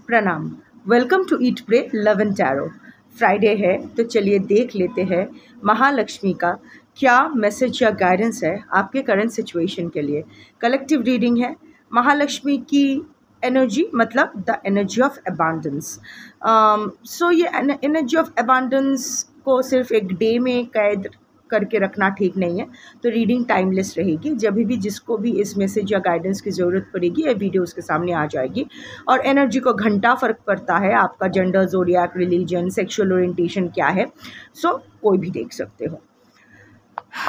प्रणाम। Welcome to eat pray love and tarot. Friday है तो चलिए देख लेते हैं महालक्ष्मी का क्या मैसेज या गाइडेंस है आपके करंट सिचुएशन के लिए। कलेक्टिव रीडिंग है। महालक्ष्मी की एनर्जी मतलब द एनर्जी ऑफ अबांडेंस। सो ये एनर्जी ऑफ अबांडेंस को सिर्फ एक डे में कैद करके रखना ठीक नहीं है, तो रीडिंग टाइमलेस रहेगी। जब भी जिसको भी इस मैसेज या गाइडेंस की ज़रूरत पड़ेगी ये वीडियो उसके सामने आ जाएगी। और एनर्जी को घंटा फ़र्क पड़ता है, आपका gender, zodiac, religion, sexual orientation क्या है। सो कोई भी देख सकते हो।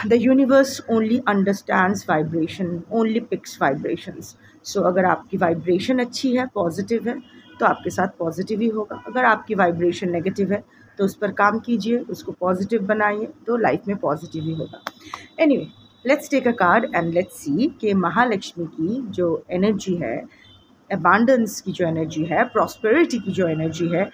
The universe only understands vibration, only picks vibrations. So अगर आपकी वाइब्रेशन अच्छी है, पॉजिटिव है, तो आपके साथ पॉजिटिव ही होगा। अगर आपकी वाइब्रेशन नेगेटिव है तो उस पर काम कीजिए, उसको पॉजिटिव बनाइए, तो लाइफ में पॉजिटिव ही होगा। Anyway, let's take a card and let's see कि महालक्ष्मी की जो एनर्जी है, अबांडेंस की जो एनर्जी है, प्रॉस्पेरिटी की जो एनर्जी है,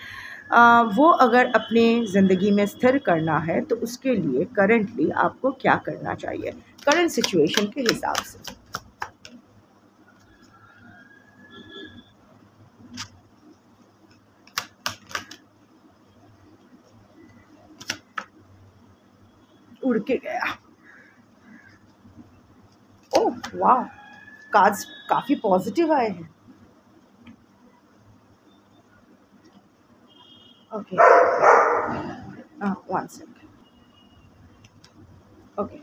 वो अगर अपने ज़िंदगी में स्थिर करना है तो उसके लिए करंटली आपको क्या करना चाहिए करंट सिचुएशन के हिसाब से। उड़ के गया। ओह वाह, कार्ड्स काफ़ी पॉजिटिव आए हैं। Okay, one second. Okay,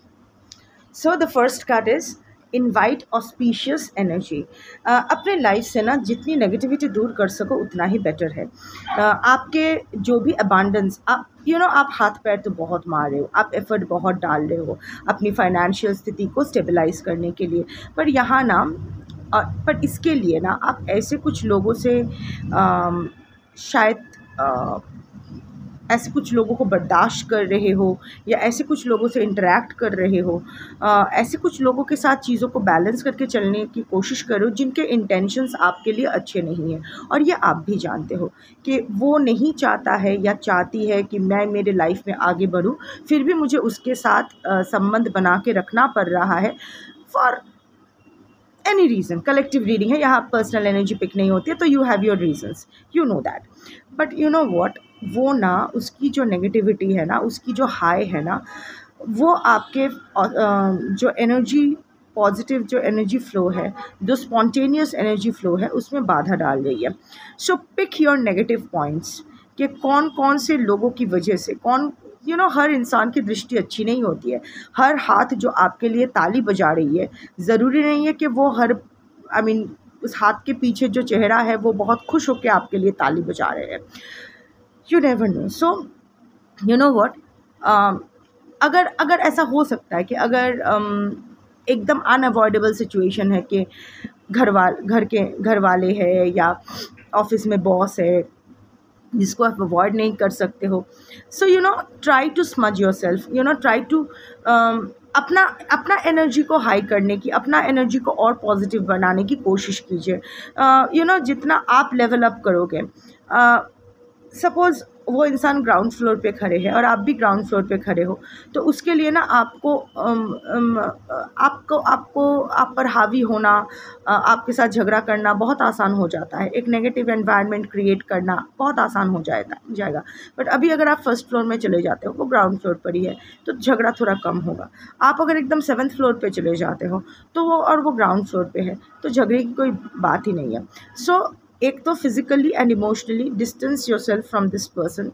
so the first card is invite auspicious energy. अपने लाइफ से ना जितनी नेगेटिविटी दूर कर सको उतना ही बेटर है। आपके जो भी अबांडेंस, आप आप हाथ पैर तो बहुत मार रहे हो, आप एफर्ट बहुत डाल रहे हो अपनी फाइनेंशियल स्थिति को स्टेबलाइज करने के लिए, पर यहाँ ना पर इसके लिए ना आप ऐसे कुछ लोगों से शायद ऐसे कुछ लोगों को बर्दाश्त कर रहे हो या ऐसे कुछ लोगों से इंटरेक्ट कर रहे हो, ऐसे कुछ लोगों के साथ चीज़ों को बैलेंस करके चलने की कोशिश करो जिनके इंटेंशंस आपके लिए अच्छे नहीं हैं। और ये आप भी जानते हो कि वो नहीं चाहता है या चाहती है कि मैं मेरे लाइफ में आगे बढ़ूँ, फिर भी मुझे उसके साथ संबंध बना के रखना पड़ रहा है for any reason. Collective reading है, यहाँ पर्सनल एनर्जी पिक नहीं होती है, तो you have your reasons, you know that. But you know what, वो ना उसकी जो नेगेटिविटी है ना, उसकी जो हाई है ना, वो आपके जो एनर्जी, पॉजिटिव जो एनर्जी फ्लो है, जो स्पॉन्टेनियस एनर्जी फ्लो है, उसमें बाधा डाल रही है। सो पिक योर नेगेटिव पॉइंट्स कि कौन कौन से लोगों की वजह से कौन हर इंसान की दृष्टि अच्छी नहीं होती है। हर हाथ जो आपके लिए ताली बजा रही है, ज़रूरी नहीं है कि वो हर उस हाथ के पीछे जो चेहरा है वो बहुत खुश होकर आपके लिए ताली बजा रहे हैं। You never know. So you know what, अगर अगर ऐसा हो सकता है कि अगर एकदम अनअवॉइडेबल सिचुएशन है कि घर वाले हैं या ऑफिस में बॉस है जिसको आप अवॉइड नहीं कर सकते हो, so try to smudge yourself, try to अपना एनर्जी को हाई करने की, अपना एनर्जी को और पॉजिटिव बनाने की कोशिश कीजिए। जितना आप लेवल अप करोगे, सपोज़ वो इंसान ग्राउंड फ्लोर पे खड़े हैं और आप भी ग्राउंड फ्लोर पे खड़े हो, तो उसके लिए ना आपको आप पर हावी होना, आपके साथ झगड़ा करना बहुत आसान हो जाता है। एक नेगेटिव एनवायरनमेंट क्रिएट करना बहुत आसान हो जाएगा। बट अभी अगर आप फर्स्ट फ्लोर में चले जाते हो, वो ग्राउंड फ्लोर पर ही है, तो झगड़ा थोड़ा कम होगा। आप अगर एकदम 7th फ्लोर पे चले जाते हो तो वो ग्राउंड फ्लोर पे है, तो झगड़े की कोई बात ही नहीं है। सो एक तो physically and emotionally distance yourself from this person.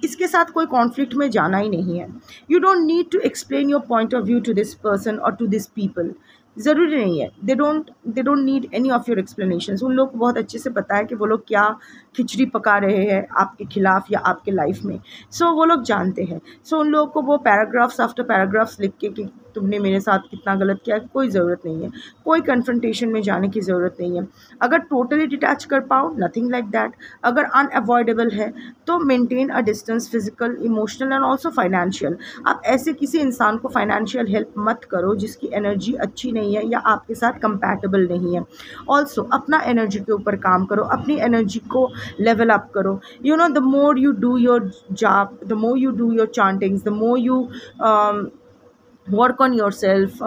इसके साथ कोई कॉन्फ्लिक्ट में जाना ही नहीं है। You don't need to explain your point of view to this person और टू दिस पीपल। ज़रूरी नहीं है, they don't need any of your explanations. उन लोग को बहुत अच्छे से पता है कि वो लोग क्या खिचड़ी पका रहे हैं आपके खिलाफ या आपके लाइफ में। सो वो लोग जानते हैं। सो उन लोगों को वो पैराग्राफ्स आफ्टर पैराग्राफ्स लिख के कि तुमने मेरे साथ कितना गलत किया, कोई ज़रूरत नहीं है। कोई कन्फ्रंटेशन में जाने की ज़रूरत नहीं है। अगर टोटली डिटैच कर पाओ, नथिंग लाइक दैट। अगर अनअवॉइडेबल है तो maintain a distance, physical, emotional and also financial. आप ऐसे किसी इंसान को फाइनेंशियल हेल्प मत करो जिसकी एनर्जी अच्छी नहीं है या आपके साथ कंपैटिबल नहीं है। ऑल्सो अपना एनर्जी के ऊपर काम करो, अपनी एनर्जी को लेवल अप करो। The more you do your job, the more you do your chantings, the more you work on your self,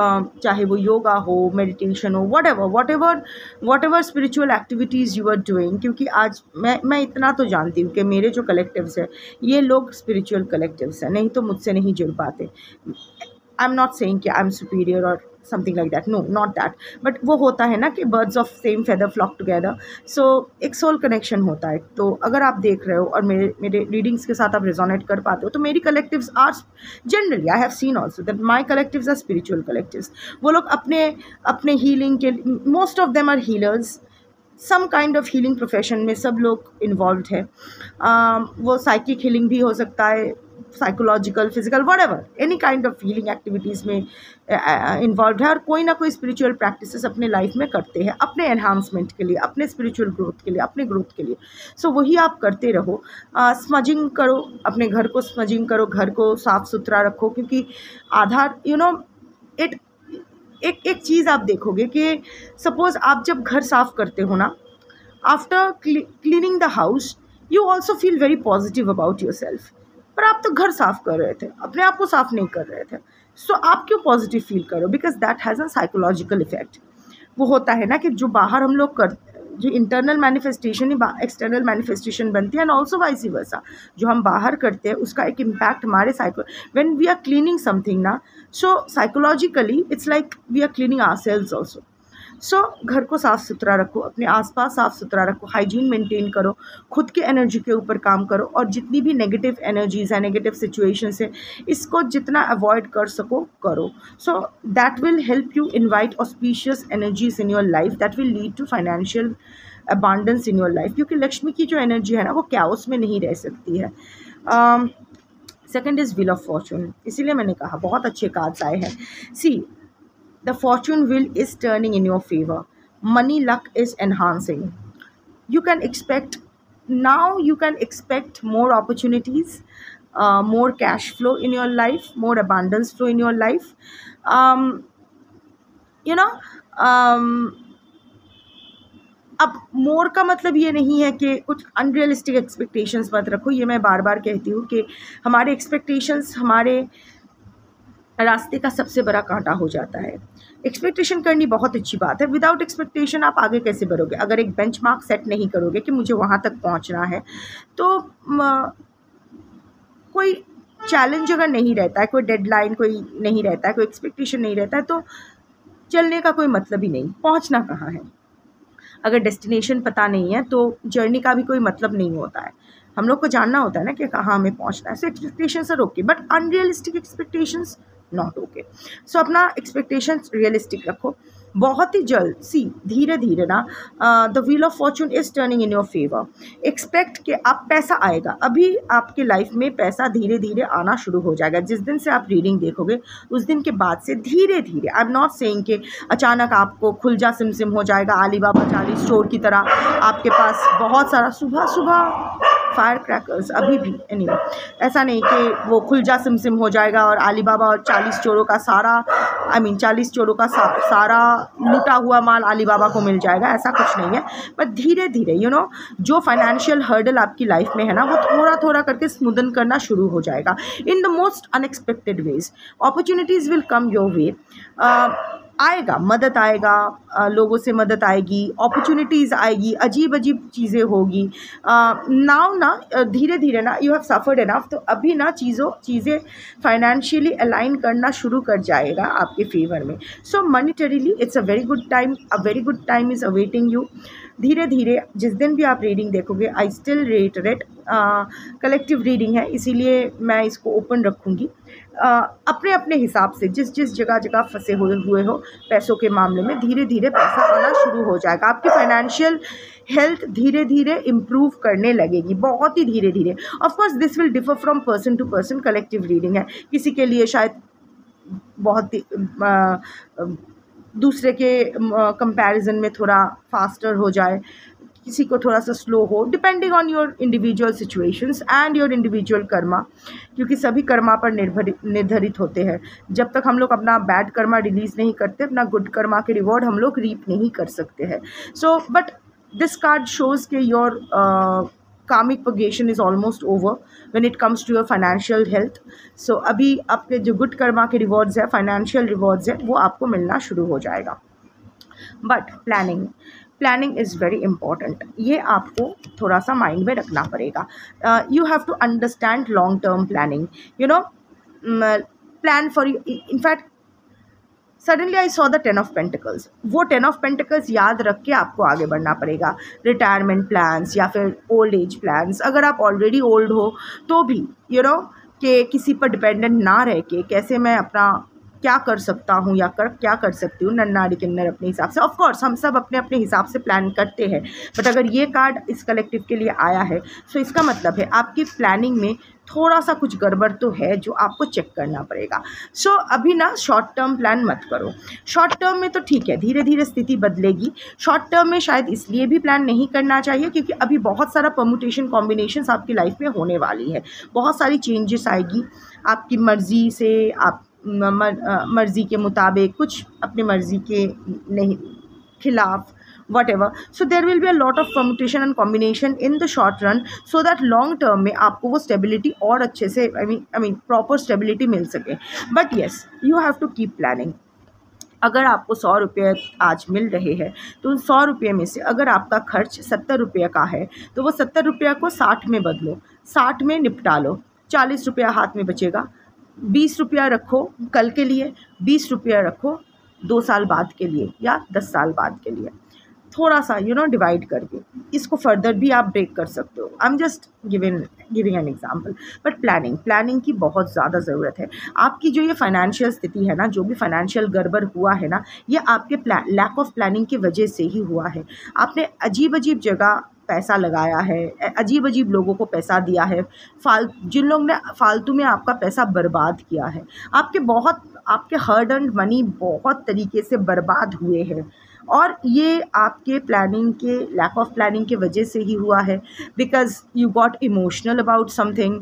चाहे वो योगा हो, मेडिटेशन हो, whatever spiritual activities you are doing. क्योंकि आज मैं इतना तो जानती हूँ कि मेरे जो कलेक्टिव्स है ये लोग स्पिरिचुअल कलेक्टिव्स हैं, नहीं तो मुझसे नहीं जुड़ पाते। आई एम नॉट सेइंग कि आई एम सुपीरियर और something like that, no not that, but वो होता है ना कि birds of same feather flock together, so एक सोल कनेक्शन होता है। तो अगर आप देख रहे हो और मेरे रीडिंग्स के साथ आप रिजोनेट कर पाते हो, तो मेरी collectives are generally, I have seen also that my collectives are spiritual collectives. वो लोग अपने अपने हीलिंग के, most of them are healers, some kind of healing profession में सब लोग इन्वॉल्व है। वो साइकिक हीलिंग भी हो सकता है, psychological, physical, whatever, any kind of healing activities में इन्वॉल्व है, और कोई ना कोई स्पिरिचुअल प्रैक्टिसेस अपने लाइफ में करते हैं अपने एनहांसमेंट के लिए, अपने स्पिरिचुअल ग्रोथ के लिए, अपने ग्रोथ के लिए। सो वही आप करते रहो। स्मजिंग करो, अपने घर को स्मजिंग करो, घर को साफ़ सुथरा रखो, क्योंकि आधार इट एक चीज़ आप देखोगे कि सपोज़ आप जब घर साफ़ करते हो ना, after cleaning the house you also feel very positive about your self. पर आप तो घर साफ़ कर रहे थे, अपने आप को साफ़ नहीं कर रहे थे, सो आप क्यों पॉजिटिव फील करो? Because that has a psychological effect. वो होता है ना कि जो बाहर हम लोग कर, जो इंटरनल मैनिफेस्टेशन ही एक्सटर्नल मैनिफेस्टेशन बनती है, एंड ऑल्सो वाइस वर्सा, जो हम बाहर करते हैं उसका एक इम्पैक्ट हमारे when we are cleaning something ना, so psychologically it's like we are cleaning ourselves also. So घर को साफ़ सुथरा रखो, अपने आसपास साफ़ सुथरा रखो, हाइजीन मेंटेन करो, खुद के एनर्जी के ऊपर काम करो, और जितनी भी नेगेटिव एनर्जीज़ है, नेगेटिव सिचुएशंस है, इसको जितना अवॉइड कर सको करो। So that will help you invite auspicious energies in your life, that will lead to financial abundance in your life. क्योंकि लक्ष्मी की जो एनर्जी है ना, वो कैओस में नहीं रह सकती है। Second is wheel of Fortune, इसीलिए मैंने कहा बहुत अच्छे कार्ड्स आए हैं। सी, the fortune wheel is turning in your favor. Money luck is enhancing. You can expect, now you can expect more opportunities, more cash flow in your life, more abundance flow in your life. Um, you know, अब मोर का मतलब ये नहीं है कि कुछ unrealistic expectations मत रखो। ये मैं बार बार कहती हूँ कि हमारे एक्सपेक्टेशंस हमारे रास्ते का सबसे बड़ा कांटा हो जाता है। एक्सपेक्टेशन करनी बहुत अच्छी बात है, विदाउट एक्सपेक्टेशन आप आगे कैसे बढ़ोगे? अगर एक बेंचमार्क सेट नहीं करोगे कि मुझे वहाँ तक पहुँचना है, तो कोई चैलेंज अगर नहीं रहता है, कोई डेडलाइन कोई नहीं रहता है, कोई एक्सपेक्टेशन नहीं रहता है, तो चलने का कोई मतलब ही नहीं, पहुँचना कहाँ है? अगर डेस्टिनेशन पता नहीं है तो जर्नी का भी कोई मतलब नहीं होता है। हम लोग को जानना होता है ना कि कहाँ हमें पहुँचना है। So expectations are okay, but unrealistic expectations not okay. So अपना एक्सपेक्टेशंस रियलिस्टिक रखो। बहुत ही जल्द, सी, धीरे धीरे ना, the wheel of Fortune is turning in your favour. Expect कि आप पैसा आएगा, अभी आपके लाइफ में पैसा धीरे धीरे आना शुरू हो जाएगा। जिस दिन से आप रीडिंग देखोगे उस दिन के बाद से धीरे धीरे, आई एम नॉट सेइंग कि अचानक आपको खुलजा सिमसिम हो जाएगा, अली बाबा 40 चोर की तरह आपके पास बहुत सारा, सुबह सुबह फायर क्रैकर्स, अभी भी एनीवे, ऐसा नहीं कि वो खुलजा सिमसिम हो जाएगा और अली बाबा और 40 चोरों का सारा, 40 चोरों का सारा लूटा हुआ माल अली बाबा को मिल जाएगा, ऐसा कुछ नहीं है। बट धीरे धीरे जो फाइनेंशियल हर्डल आपकी लाइफ में है ना, वो थोड़ा थोड़ा करके स्मूदन करना शुरू हो जाएगा in the most unexpected ways. Opportunities will come your way, आएगा, मदद आएगा, लोगों से मदद आएगी, अपॉर्चुनिटीज़ आएगी, अजीब अजीब चीज़ें होगी। नाउ ना, धीरे धीरे ना, यू हैव सफ़र्ड इनफ, तो अभी ना चीज़ें फाइनेंशियली अलाइन करना शुरू कर जाएगा आपके फेवर में। So monetarily it's a very good time is awaiting you. धीरे धीरे जिस दिन भी आप रीडिंग देखोगे, I still reiterate, collective reading है, इसीलिए मैं इसको ओपन रखूँगी। अपने अपने हिसाब से जिस जगह फंसे हुए हो पैसों के मामले में, धीरे धीरे पैसा आना शुरू हो जाएगा। आपकी फाइनेंशियल हेल्थ धीरे धीरे इम्प्रूव करने लगेगी, बहुत ही धीरे धीरे। Of course this will differ from person to person, collective reading है, किसी के लिए शायद बहुत ही दूसरे के कंपैरिजन में थोड़ा फास्टर हो जाए, किसी को थोड़ा सा स्लो हो, depending on your individual situations and your individual Karma, क्योंकि सभी कर्मा पर निर्धारित होते हैं। जब तक हम लोग अपना बैड कर्मा रिलीज़ नहीं करते, अपना गुड कर्मा के रिवॉर्ड हम लोग रीप नहीं कर सकते हैं। So but this card shows के your karmic purgation is almost over when it comes to your financial health. So अभी आपके जो गुड कर्मा के रिवॉर्ड्स है, फाइनेंशियल रिवॉर्ड्स है, वो आपको मिलना शुरू हो जाएगा. But planning is very important. ये आपको थोड़ा सा माइंड में रखना पड़ेगा. You have to understand long term planning. You know, plan for you. In fact suddenly I saw the 10 of pentacles. वो 10 ऑफ पेंटिकल्स याद रख के आपको आगे बढ़ना पड़ेगा. रिटायरमेंट प्लान्स या फिर ओल्ड एज प्लान्स. अगर आप ऑलरेडी ओल्ड हो तो भी कि किसी पर डिपेंडेंट ना रह के कैसे मैं अपना क्या कर सकता हूँ या क्या कर सकती हूँ, नन्नाड़ी किन्नर अपने हिसाब से. ऑफ कोर्स हम सब अपने अपने हिसाब से प्लान करते हैं, बट अगर ये कार्ड इस कलेक्टिव के लिए आया है तो इसका मतलब है आपकी प्लानिंग में थोड़ा सा कुछ गड़बड़ तो है जो आपको चेक करना पड़ेगा. सो अभी ना शॉर्ट टर्म प्लान मत करो. शॉर्ट टर्म में तो ठीक है, धीरे धीरे स्थिति बदलेगी. शॉर्ट टर्म में शायद इसलिए भी प्लान नहीं करना चाहिए क्योंकि अभी बहुत सारा परमुटेशन कॉम्बिनेशंस आपकी लाइफ में होने वाली है. बहुत सारी चेंजेस आएगी आपकी मर्ज़ी से, आप मर्ज़ी के मुताबिक, कुछ अपनी मर्ज़ी के नहीं खिलाफ, whatever. So there will be a lot of permutation and combination in the short run so that long term में आपको वो stability और अच्छे से I mean proper stability मिल सके. But yes, you have to keep planning. अगर आपको 100 रुपये आज मिल रहे हैं तो उन 100 रुपये में से अगर आपका खर्च 70 रुपये का है तो वो 70 रुपये को 60 में बदलो, 60 में निपटा लो. 40 रुपया हाथ में बचेगा. 20 रुपया रखो कल के लिए, 20 रुपया रखो 2 साल बाद के लिए या 10 साल बाद के लिए. थोड़ा सा डिवाइड करके इसको फर्दर भी आप ब्रेक कर सकते हो. I am just giving an example. But planning की बहुत ज़्यादा ज़रूरत है. आपकी जो ये फाइनेंशियल स्थिति है ना, जो भी फाइनेंशियल गड़बड़ हुआ है ना, ये आपके लैक ऑफ प्लानिंग की वजह से ही हुआ है. आपने अजीब जगह पैसा लगाया है, अजीब लोगों को पैसा दिया है, जिन लोगों ने फालतू में आपका पैसा बर्बाद किया है. आपके हार्ड अर्न्ड मनी बहुत तरीके से बर्बाद हुए हैं और ये आपके प्लानिंग के लैक ऑफ प्लानिंग के वजह से ही हुआ है. Because you got emotional about something.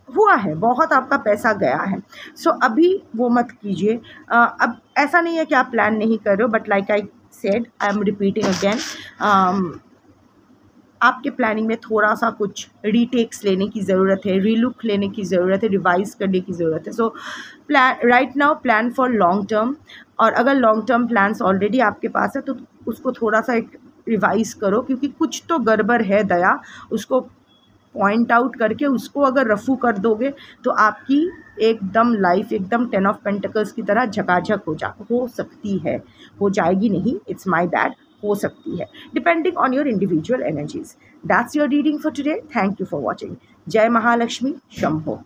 हुआ है, बहुत आपका पैसा गया है. सो अभी वो मत कीजिए. अब ऐसा नहीं है कि आप प्लान नहीं कर रहे हो, but like I said, I am repeating again, आपके प्लानिंग में थोड़ा सा कुछ रीटेक्स लेने की ज़रूरत है, रीलुक लेने की ज़रूरत है, रिवाइज करने की ज़रूरत है. So right now plan for long term. और अगर लॉन्ग टर्म प्लान्स ऑलरेडी आपके पास है तो उसको थोड़ा सा एक रिवाइज करो, क्योंकि कुछ तो गड़बड़ है दया. उसको पॉइंट आउट करके उसको अगर रफू कर दोगे तो आपकी एकदम लाइफ एकदम 10 ऑफ पेंटिकल्स की तरह झकाझक हो सकती है. हो जाएगी नहीं, इट्स माई बैड, हो सकती है, depending on your individual energies. That's your reading for today. Thank you for watching. जय महालक्ष्मी. शंभो.